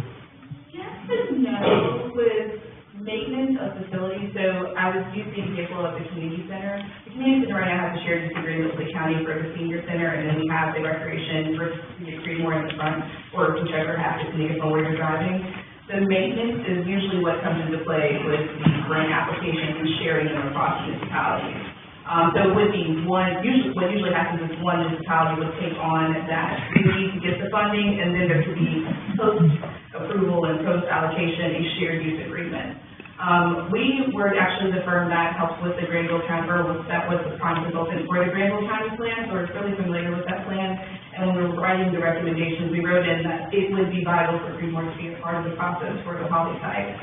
Yes and no, with maintenance of facilities. So I was using the example of the community center. The community center right now has a shared use agreement with the county for the senior center, and then we have the recreation for Creedmoor in the front, or whichever half is needed from where you're driving. The maintenance is usually what comes into play with the grant application and sharing them across municipalities. So with the what usually happens is one municipality would take on that duty to get the funding, and then there could be post-approval and post-allocation a shared use agreement. We were actually the firm that helps with the Granville County, or that was the prime consultant for the Granville County plan, so we're really familiar with that plan. And when we were writing the recommendations, we wrote in that it would be vital for Creedmoor to be a part of the process for the Holly site,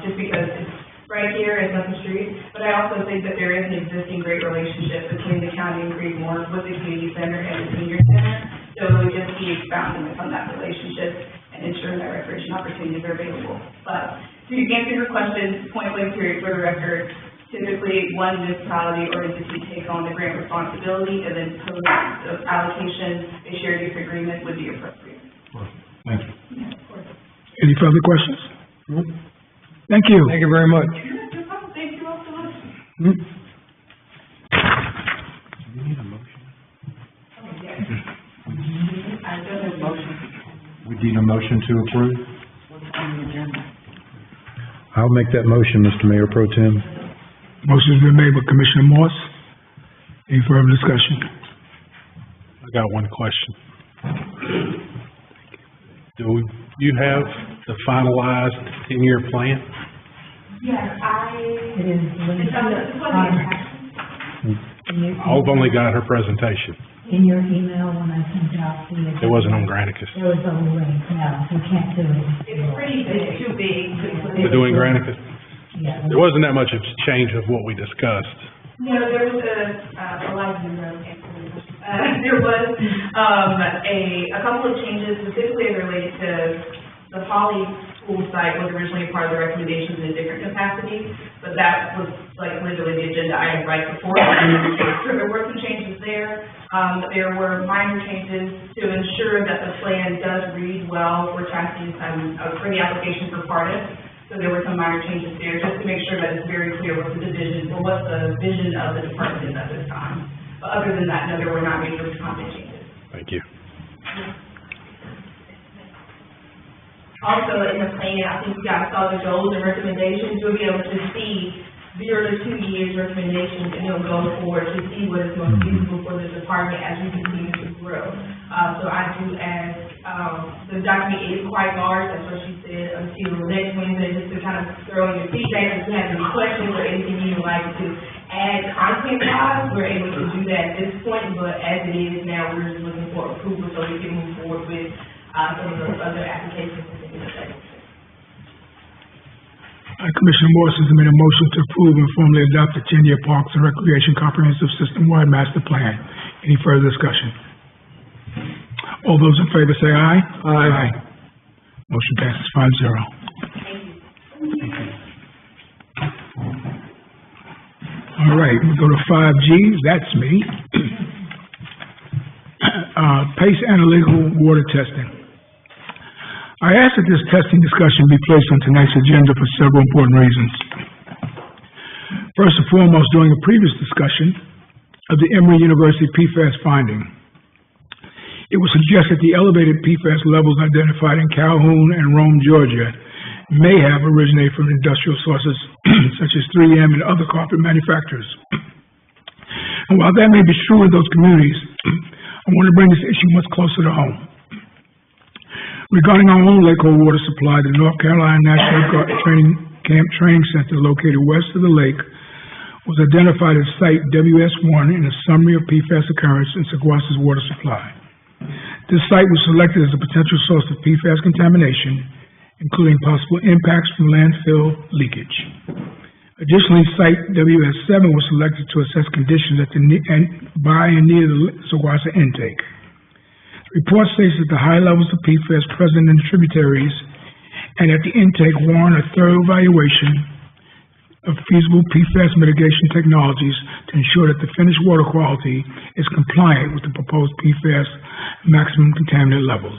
just because it's right here in the street. But I also think that there is an existing great relationship between the county and Creedmoor with the community center and the senior center. So it would just be expounding upon that relationship and ensuring that recreation opportunities are available. But to answer your question, point blank period for the record, typically one municipality or entity take on the grant responsibility, and then post allocation, a shared use agreement would be appropriate. Thank you. Yeah, of course. Any further questions? Thank you. Thank you very much. No problem. Thank you all so much. Do we need a motion? Oh, yes. I don't have a motion. We need a motion to approve? I'll make that motion, Mr. Mayor Pro Tem. Motion's been made by Commissioner Morse. Any further discussion? I got one question. Do you have the finalized 10-year plan? Yes, It is I've only got her presentation. in your email when I sent out the. It wasn't on Granicus. It was a link, no, we can't do it. it's pretty big, too big. We're doing Granicus. Yeah. There wasn't that much of a change of what we discussed. No, there was a lot of there was, a couple of changes specifically related to the Holly school site was originally part of the recommendations in a different capacity, but that was like literally the agenda item right before. So there were some changes there. There were minor changes to ensure that the plan does read well for Chastity's, for the application for Cardiff. So there were some minor changes there, just to make sure that it's very clear what the division, or what the vision of the department is at this time. But other than that, no, there were not major content changes. Thank you. Also, in the plan, I think you guys saw the goals and recommendations, you'll be able to see 0 to 2 years recommendations, and you'll go forward to see what is most useful for the department as we continue to grow. So I do ask, the document is quite large, that's what she said, until next Wednesday, just to kind of throw in your feedback, if you have any questions or anything you would like to add content-wise, we're able to do that at this point, but as it is now, we're just looking for approval so we can move forward with some of those other applications and things like that. Commissioner Morse has made a motion to approve and formally adopt the 10-year Parks and Recreation Comprehensive System-Wide Master Plan. Any further discussion? All those in favor say aye. Aye. Motion passes 5-0. All right, we go to 5G. That's me. PACE analytical water testing. I ask that this testing discussion be placed on tonight's agenda for several important reasons. First and foremost, during a previous discussion of the Emory University PFAS finding, it was suggested the elevated PFAS levels identified in Calhoun and Rome, Georgia, may have originated from industrial sources such as 3M and other carpet manufacturers. And while that may be true in those communities, I want to bring this issue much closer to home. Regarding our own Lake Hole water supply, the North Carolina National Guard Training Center located west of the lake was identified as Site WS1 in a summary of PFAS occurrence in Saguasa's water supply. This site was selected as a potential source of PFAS contamination, including possible impacts from landfill leakage. Additionally, Site WS7 was selected to assess conditions by and near the Saguasa intake. The report states that the high levels of PFAS present in the tributaries and at the intake warrant a thorough evaluation of feasible PFAS mitigation technologies to ensure that the finished water quality is compliant with the proposed PFAS maximum contaminant levels.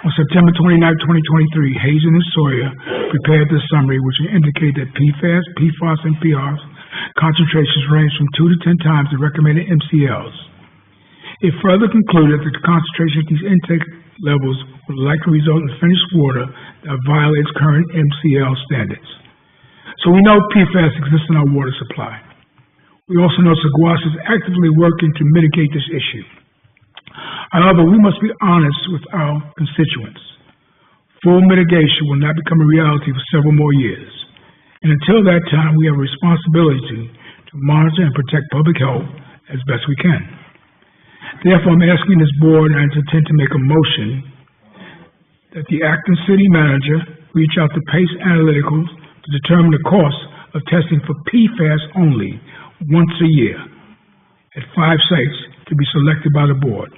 On September 29, 2023, Hazen and Sawyer prepared this summary, which indicated that PFAS, PFOS, and PRs concentrations range from 2 to 10 times the recommended MCLs. It further concluded that the concentration of these intake levels would likely result in finished water that violates current MCL standards. So we know PFAS exists in our water supply. We also know Saguasa is actively working to mitigate this issue. However, we must be honest with our constituents. Full mitigation will not become a reality for several more years. And until that time, we have a responsibility to monitor and protect public health as best we can. Therefore, I'm asking this board, and I intend to make a motion, that the acting city manager reach out to PACE Analyticals to determine the cost of testing for PFAS only once a year at 5 sites to be selected by the board.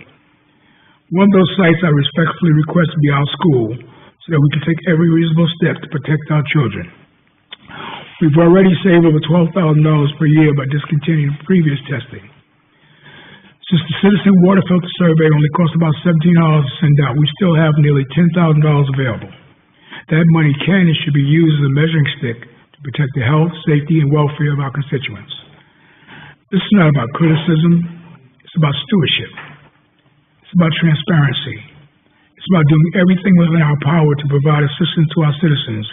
One of those sites I respectfully request to be our school so that we can take every reasonable step to protect our children. We've already saved over $12,000 per year by discontinuing previous testing. Since the Citizen Water Filter Survey only cost about $17 to send out, we still have nearly $10,000 available. That money can and should be used as a measuring stick to protect the health, safety, and welfare of our constituents. This is not about criticism, it's about stewardship. It's about transparency. It's about doing everything within our power to provide assistance to our citizens,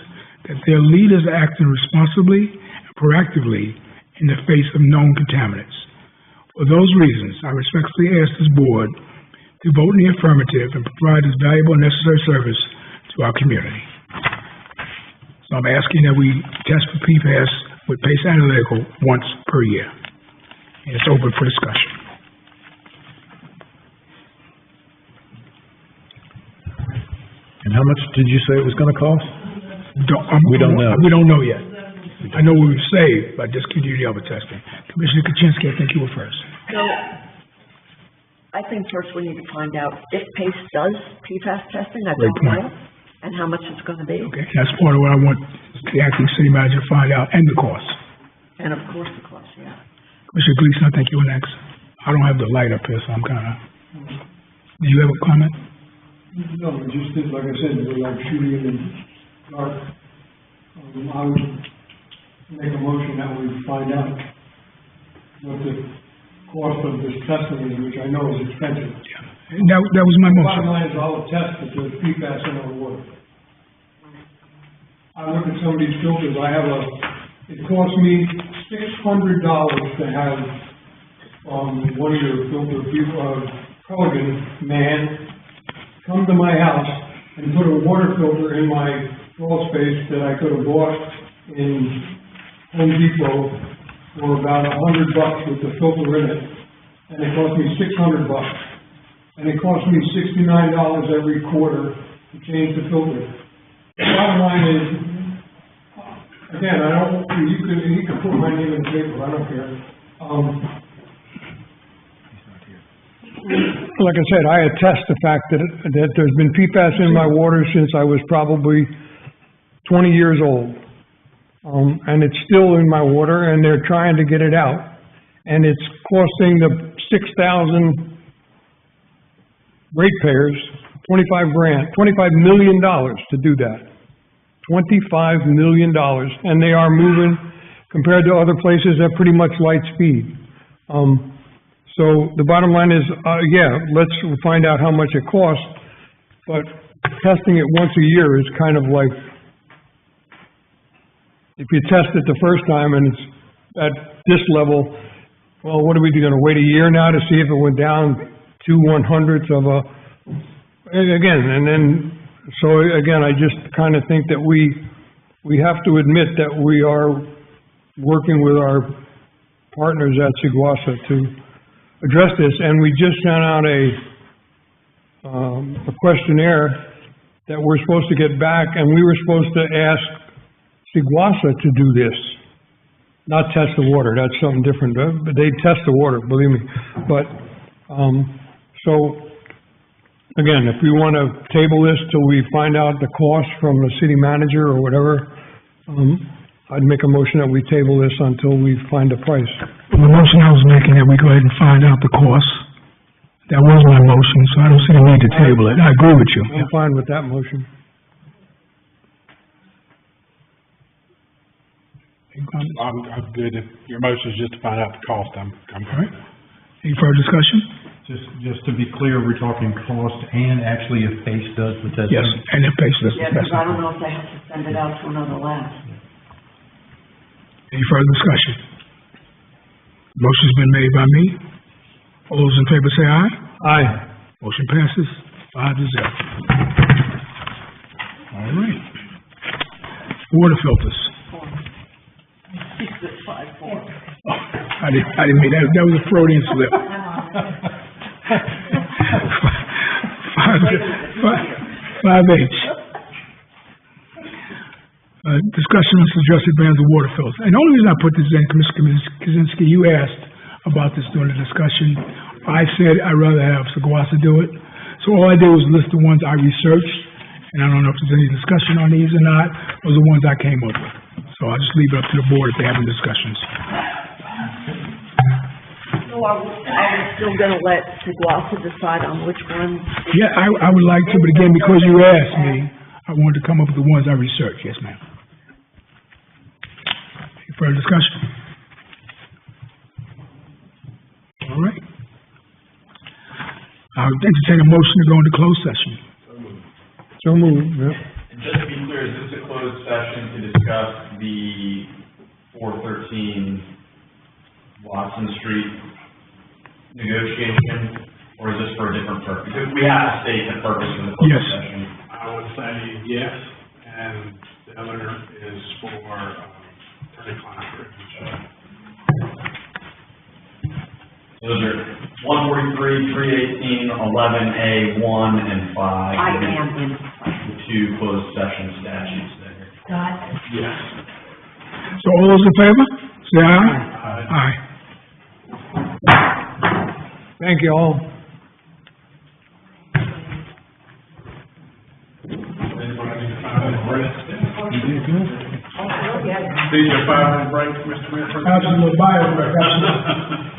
that their leaders are acting responsibly and proactively in the face of known contaminants. For those reasons, I respectfully ask this board to vote in the affirmative and provide this valuable and necessary service to our community. So I'm asking that we test for PFAS with PACE Analytical once per year. And it's open for discussion. And how much did you say it was gonna cost? We don't know. We don't know yet. I know we've saved by discontinuing the other testing. Commissioner Kuczynski, I think you were first. So, I think first we need to find out if PACE does PFAS testing, I Great don't point. know, and how much it's gonna be, Okay, that's part of what I want the acting city manager to find out, and the cost. and of course the cost, yeah. Commissioner Gleason, I think you were next. I don't have the light up here, so I'm kinda, do you have a comment? No, just that, like I said, we're like shooting in the dark. I would make a motion that we find out what the cost of this testing is, which I know is expensive. Yeah. And that was my Bottom motion. line is I'll test that there's PFAS in our water. I look at some of these filters, it costs me $600 to have, one of your filter people, Culligan man come to my house and put a water filter in my crawl space that I could have bought in Home Depot for about $100 with the filter in it, and it cost me $600. And it costs me $69 every quarter to change the filter. The bottom line is, again, you can put my name in the paper, I don't care. Like I said, I attest the fact that there's been PFAS in my water since I was probably 20 years old. And it's still in my water, and they're trying to get it out. And it's costing the $6,000 ratepayers, $25 million to do that. $25 million, and they are moving, compared to other places, at pretty much light speed. So the bottom line is, yeah, let's find out how much it costs, but testing it once a year is kind of like, if you test it the first time and it's at this level, well, what are we gonna wait a year now to see if it went down 2/100ths of a, again, and then, so again, I just kind of think that we have to admit that we are working with our partners at Seguasa to address this, and we just sent out a questionnaire that we're supposed to get back, and we were supposed to ask Seguasa to do this, not test the water. That's something different. But they test the water, believe me. But, so, again, if we want to table this till we find out the cost from the city manager or whatever, I'd make a motion that we table this until we find a price. The motion I was making that we go ahead and find out the cost, that was my motion, so I don't see the need to table it. I agree with you. I'm fine with that motion. I'm good. If your motion is just to find out the cost, I'm good. Any further discussion? Just to be clear, we're talking cost and actually if PACE does the testing? Yes, and if PACE does the Yeah, because testing. I don't know if they have to send it out to another lab. Any further discussion? Motion's been made by me. All those in favor say aye. Aye. Motion passes 5-0. All right. Water filters. Oh, I didn't mean that. That was a Freudian slip. 5H. Discussion on suggested bans of water filters. And the only reason I put this in, Commissioner Kaczynski, you asked about this during the discussion. I said I'd rather have Seguasa do it. So all I did was list the ones I researched, and I don't know if there's any discussion on these or not. Those are the ones I came up with. So I'll just leave it up to the board if they're having discussions. So are we still gonna let Seguasa decide on which one? Yeah, I would like to, but again, because you asked me, I wanted to come up with the ones I researched. Yes, ma'am. Any further discussion? All right. I'll entertain a motion to go into closed session. So moved, yeah. And just to be clear, is this a closed session to discuss the 413 Watson Street negotiation, or is this for a different purpose? Because we have to state the purpose of the closed Yes. session. I would say yes, and the other is for, attorney-client privilege. Those are 143, 318, 11A, 1, and 5. I am in. The two closed session statutes there. Yes. So all those in favor, say aye. Aye. Thank you all. These are 5-minute breaks, Mr. Mayor. Absolutely, bio break, absolutely.